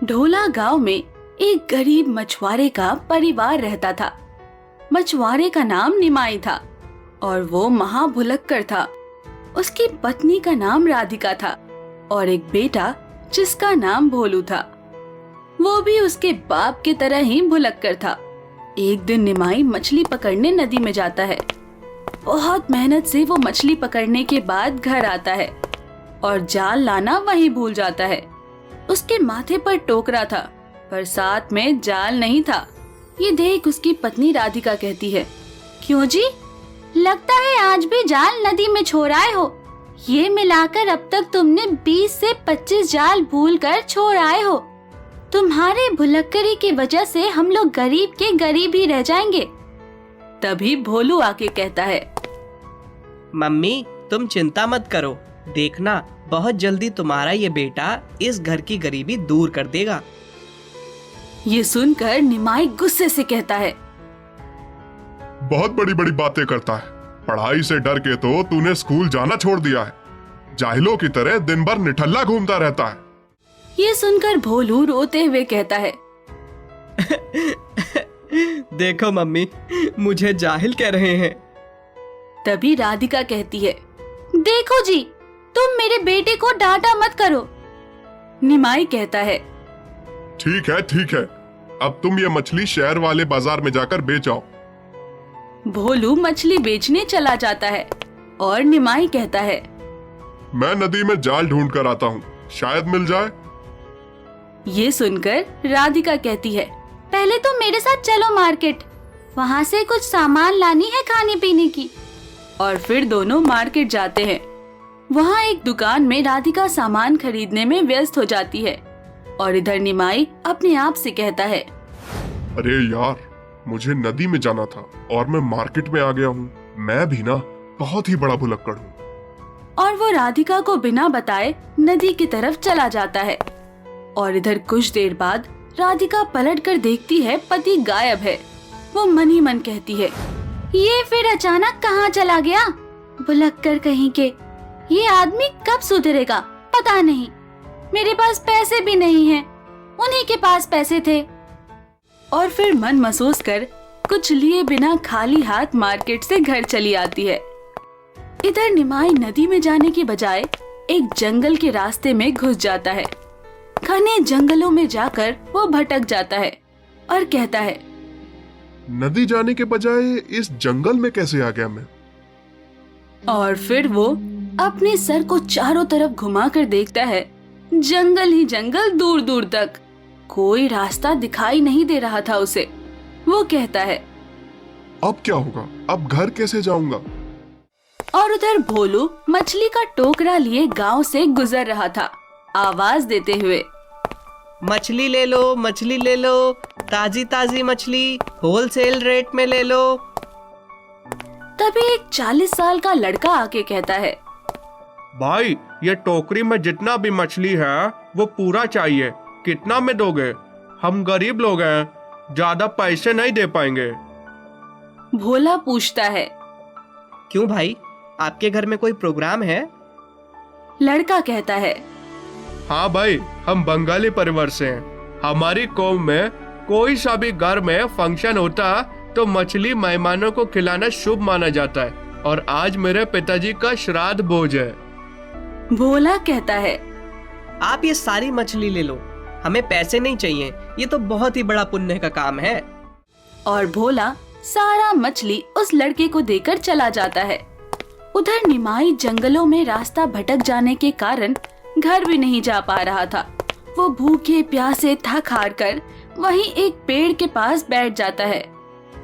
ढोला गांव में एक गरीब मछुआरे का परिवार रहता था। मछुआरे का नाम निमाई था और वो महाभुलक्कड़ था। उसकी पत्नी का नाम राधिका था और एक बेटा जिसका नाम भोलू था। वो भी उसके बाप की तरह ही भुलक्कड़ था। एक दिन निमाई मछली पकड़ने नदी में जाता है। बहुत मेहनत से वो मछली पकड़ने के बाद घर आता है और जाल लाना वहीं भूल जाता है। उसके माथे पर टोकरा था पर साथ में जाल नहीं था। ये देख उसकी पत्नी राधिका कहती है, क्यों जी, लगता है आज भी जाल नदी में छोड़ आए हो। ये मिलाकर अब तक तुमने 20 से 25 जाल भूल कर छोड़ आए हो। तुम्हारे भुलक्कड़ी की वजह से हम लोग गरीब के गरीब ही रह जाएंगे। तभी भोलू आके कहता है, मम्मी तुम चिंता मत करो, देखना बहुत जल्दी तुम्हारा ये बेटा इस घर की गरीबी दूर कर देगा। ये सुनकर निमाई गुस्से से कहता है, बहुत बड़ी बड़ी बातें करता है। पढ़ाई से डर के तो तूने स्कूल जाना छोड़ दिया है। जाहिलों की तरह दिन भर निठल्ला घूमता रहता है। ये सुनकर भोलू रोते हुए कहता है, देखो मम्मी, मुझे जाहिल कह रहे हैं। तभी राधिका कहती है, देखो जी, तुम मेरे बेटे को डांटा मत करो। निमाई कहता है, ठीक है, अब तुम ये मछली शहर वाले बाजार में जाकर बेच आओ। भोलू मछली बेचने चला जाता है और निमाई कहता है, मैं नदी में जाल ढूंढ कर आता हूँ, शायद मिल जाए। ये सुनकर राधिका कहती है, पहले तुम मेरे साथ चलो मार्केट, वहाँ से कुछ सामान लानी है खाने पीने की। और फिर दोनों मार्केट जाते हैं। वहाँ एक दुकान में राधिका सामान खरीदने में व्यस्त हो जाती है और इधर निमाई अपने आप से कहता है, अरे यार, मुझे नदी में जाना था और मैं मार्केट में आ गया हूँ। मैं भी ना बहुत ही बड़ा भुलक्कड़ हूँ। और वो राधिका को बिना बताए नदी की तरफ चला जाता है। और इधर कुछ देर बाद राधिका पलट कर देखती है पति गायब है। वो मन ही मन कहती है, ये फिर अचानक कहाँ चला गया? भुलक्कड़ कहीं के, ये आदमी कब सुधरेगा पता नहीं। मेरे पास पैसे भी नहीं हैं, उन्हीं के पास पैसे थे। और फिर मन महसूस कर कुछ लिए बिना खाली हाथ मार्केट से घर चली आती है। इधर निमाई नदी में जाने की बजाय एक जंगल के रास्ते में घुस जाता है। घने जंगलों में जाकर वो भटक जाता है और कहता है, नदी जाने के बजाय इस जंगल में कैसे आ गया मैं? और फिर वो अपने सर को चारों तरफ घुमाकर देखता है। जंगल ही जंगल, दूर दूर तक कोई रास्ता दिखाई नहीं दे रहा था उसे। वो कहता है, अब क्या होगा? अब घर कैसे जाऊंगा? और उधर भोलू मछली का टोकरा लिए गांव से गुजर रहा था, आवाज देते हुए, मछली ले लो, मछली ले लो, ताजी ताजी मछली होलसेल रेट में ले लो। तभी एक 40 साल का लड़का आके कहता है, भाई, ये टोकरी में जितना भी मछली है वो पूरा चाहिए। कितना में दोगे? हम गरीब लोग हैं, ज्यादा पैसे नहीं दे पाएंगे। भोला पूछता है, क्यों भाई, आपके घर में कोई प्रोग्राम है? लड़का कहता है, हाँ भाई, हम बंगाली परिवार से हैं। हमारी कौम में कोई सा भी घर में फंक्शन होता तो मछली मेहमानों को खिलाना शुभ माना जाता है और आज मेरे पिताजी का श्राद्ध भोज है। भोला कहता है, आप ये सारी मछली ले लो, हमें पैसे नहीं चाहिए, ये तो बहुत ही बड़ा पुण्य का काम है। और भोला सारा मछली उस लड़के को देकर चला जाता है। उधर निमाई जंगलों में रास्ता भटक जाने के कारण घर भी नहीं जा पा रहा था। वो भूखे प्यासे थक हार कर वहीं एक पेड़ के पास बैठ जाता है।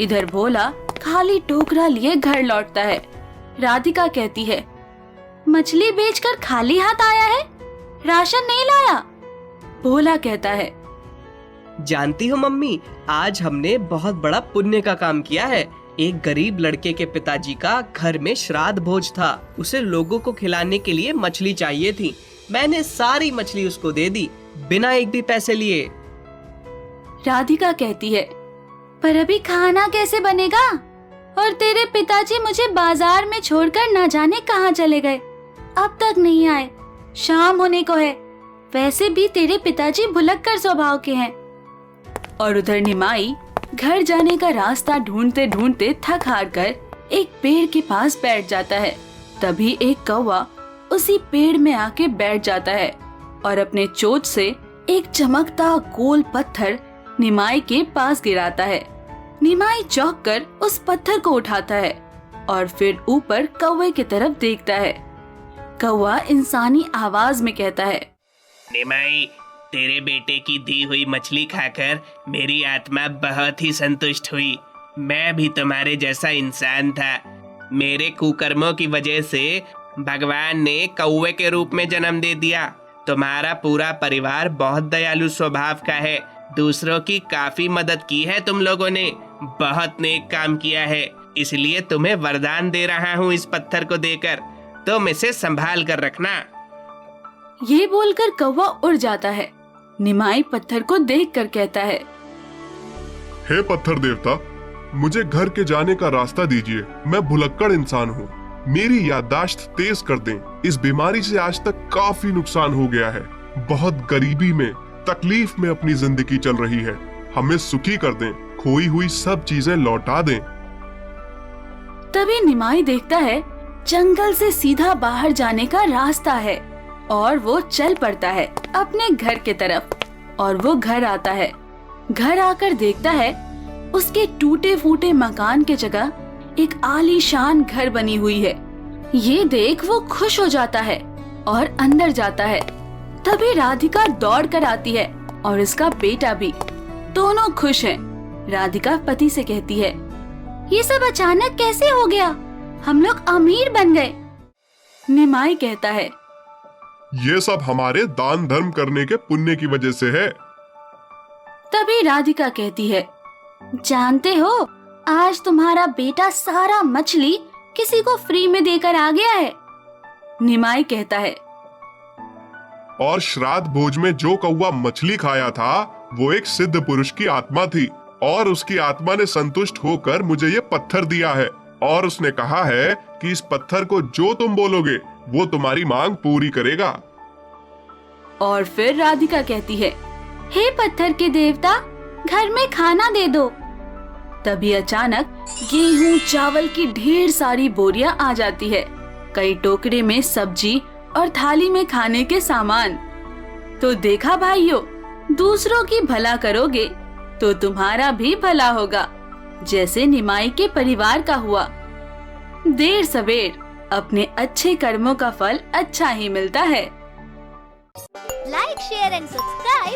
इधर भोला खाली टोकरा लिए घर लौटता है। राधिका कहती है, मछली बेचकर खाली हाथ आया है, राशन नहीं लाया। भोला कहता है, जानती हो मम्मी, आज हमने बहुत बड़ा पुण्य का काम किया है। एक गरीब लड़के के पिताजी का घर में श्राद्ध भोज था, उसे लोगों को खिलाने के लिए मछली चाहिए थी। मैंने सारी मछली उसको दे दी, बिना एक भी पैसे लिए। राधिका कहती है, पर अभी खाना कैसे बनेगा? और तेरे पिताजी मुझे बाजार में छोड़कर ना जाने कहाँ चले गए, अब तक नहीं आए। शाम होने को है, वैसे भी तेरे पिताजी भुलक्कड़ स्वभाव के हैं। और उधर निमाई घर जाने का रास्ता ढूंढते ढूंढते थक हार कर एक पेड़ के पास बैठ जाता है। तभी एक कौवा उसी पेड़ में आके बैठ जाता है और अपने चोंच से एक चमकता गोल पत्थर निमाई के पास गिराता है। निमाई चौंक कर उस पत्थर को उठाता है और फिर ऊपर कौवे की तरफ देखता है। कौवा इंसानी आवाज में कहता है, निमाई, तेरे बेटे की दी हुई मछली खाकर मेरी आत्मा बहुत ही संतुष्ट हुई। मैं भी तुम्हारे जैसा इंसान था। मेरे कुकर्मों की वजह से भगवान ने कौवे के रूप में जन्म दे दिया। तुम्हारा पूरा परिवार बहुत दयालु स्वभाव का है। दूसरों की काफी मदद की है तुम लोगों ने। बहुत नेक काम किया है। इसलिए तुम्हें वरदान दे रहा हूँ इस पत्थर को देकर। तुम इसे संभाल कर रखना। ये बोलकर कौवा उड़ जाता है। निमाई पत्थर को देखकर कहता है, हे पत्थर देवता, मुझे घर के जाने का रास्ता दीजिए। मैं भुलक्कड़ इंसान हूँ। मेरी याददाश्त तेज कर दें। इस बीमारी से आज तक काफी नुकसान हो गया है। बहुत गरीबी में, तकलीफ में अपनी जिंदगी चल रही है। हमें सुखी कर दें। खोई हुई सब चीजें लौटा दें। तभी निमाई देखता है जंगल से सीधा बाहर जाने का रास्ता है और वो चल पड़ता है अपने घर के तरफ। और वो घर आता है। घर आकर देखता है उसके टूटे फूटे मकान के जगह एक आलीशान घर बनी हुई है। ये देख वो खुश हो जाता है और अंदर जाता है। तभी राधिका दौड़ कर आती है और इसका बेटा भी। दोनों खुश हैं। राधिका पति से कहती है, ये सब अचानक कैसे हो गया? हम लोग अमीर बन गए। निमाई कहता है, ये सब हमारे दान धर्म करने के पुण्य की वजह से है। तभी राधिका कहती है, जानते हो, आज तुम्हारा बेटा सारा मछली किसी को फ्री में देकर आ गया है। निमाई कहता है, और श्राद्ध भोज में जो कौवा मछली खाया था वो एक सिद्ध पुरुष की आत्मा थी और उसकी आत्मा ने संतुष्ट होकर मुझे ये पत्थर दिया है और उसने कहा है कि इस पत्थर को जो तुम बोलोगे वो तुम्हारी मांग पूरी करेगा। और फिर राधिका कहती है, हे पत्थर के देवता, घर में खाना दे दो। तभी अचानक गेहूं चावल की ढेर सारी बोरियां आ जाती है। कई टोकरे में सब्जी और थाली में खाने के सामान। तो देखा भाइयों, दूसरों की भला करोगे तो तुम्हारा भी भला होगा, जैसे निमाई के परिवार का हुआ। देर सवेर अपने अच्छे कर्मों का फल अच्छा ही मिलता है। Like, share and subscribe